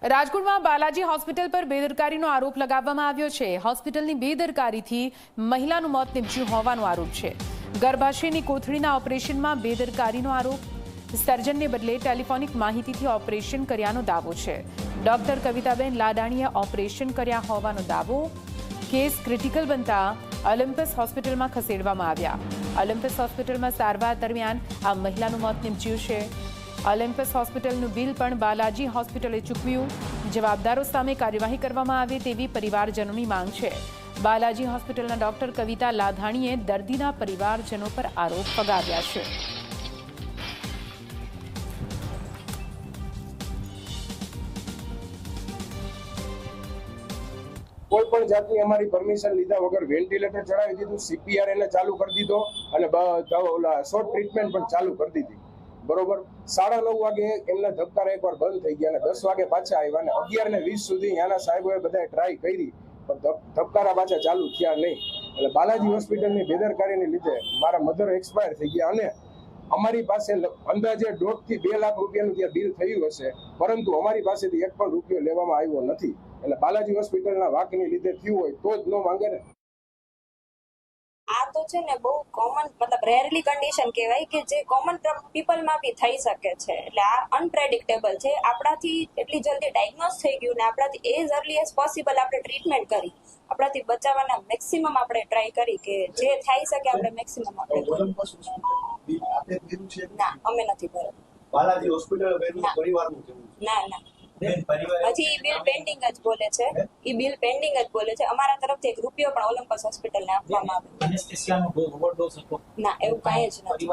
રાજકોટમાં બાલાજી હોસ્પિટલ પર બેદરકારીનો આરોપ લગાવવામાં આવ્યો છે। હોસ્પિટલની બેદરકારીથી મહિલાનું મોત નીપજ્યું હોવાનો આરોપ છે। ગર્ભાશયની કોથળીના ઓપરેશનમાં બેદરકારીનો આરોપ। સર્જનને બદલે ટેલિફોનિક માહિતીથી ઓપરેશન કર્યાનો દાવો છે। ડોક્ટર કવિતાબેન લાડાણીએ ઓપરેશન કર્યા હોવાનો દાવો। કેસ ક્રિટિકલ બનતા ઓલિમ્પસ હોસ્પિટલમાં ખસેડવામાં આવ્યા। ઓલિમ્પસ હોસ્પિટલમાં સારવાર દરમિયાન આ મહિલાનું મોત નીપજ્યું છે। ઓલિમ્પસ હોસ્પિટલનું બિલ પણ બાલાજી હોસ્પિટલે ચૂકવ્યું। જવાબદારો સામે કાર્યવાહી કરવામાં આવે તેવી પરિવારજનોની માંગ છે। બાલાજી હોસ્પિટલના ડોક્ટર કવિતા લાધાણીએ દર્દીના પરિવારજનો પર આરોપ લગાવ્યા છે। કોઈ પણ જાતની અમારી પરમિશન લીધા વગર વેન્ટિલેટર ચડાવી દીધું, સીપીઆર એને ચાલુ કરી દીધો અને શોર્ટ ટ્રીટમેન્ટ પણ ચાલુ કરી દીધી। બરોબર, 9:30 વાગે એમના ધબકારા એકવાર બંધ થઈ ગયા અને 10 વાગે પાછા આવ્યા અને 11:20 સુધી ત્યાંના સાહેબોએ બધાએ ટ્રાય કરી પણ ધબકારા પાછા ચાલુ થયા નહીં। એટલે બાલાજી હોસ્પિટલની બેદરકારીને લીધે મારા મધર એક્સપાયર થઈ ગયા અને અમારી પાસે અંદાજે 1.5 થી 2 લાખ રૂપિયાનું ત્યાં બિલ થયું હશે, પરંતુ અમારી પાસેથી એક પણ રૂપિયો લેવામાં આવ્યો નથી। એટલે બાલાજી હોસ્પિટલના વાકની લીધે થયું હોય તો જ ન માંગે ને। આ તો છે ને બહુ કોમન મતલબ રેરલી કન્ડિશન કહેવાય કે જે કોમન પીપલમાં બી થઈ શકે છે। એટલે આ અનપ્રેડિક્ટેબલ છે। આપણાથી એટલી જલ્દી ડાયગ્નોઝ થઈ ગયું ને આપણાથી એઝ અર્લી એઝ પોસિબલ આપણે ટ્રીટમેન્ટ કરી, આપણાથી બચાવવાના મેક્સિમમ આપણે ટ્રાય કરી કે જે થઈ શકે આપણે મેક્સિમમ ના અમે નથી ભરેલું। બાલાજી હોસ્પિટલ પરિવારનું કેવું છે? ના હજી બિલ પેન્ડિંગ જ બોલે છે। ઈ બિલ પેન્ડિંગ જ બોલે છે। અમારા તરફથી 1 રૂપિયો પણ ઓલિમ્પસ હોસ્પિટલને આપવામાં આવે એનેસ્થેસિયાનો ઓવરડોઝ હતો? ના, એવું કાંઈ જ નથી।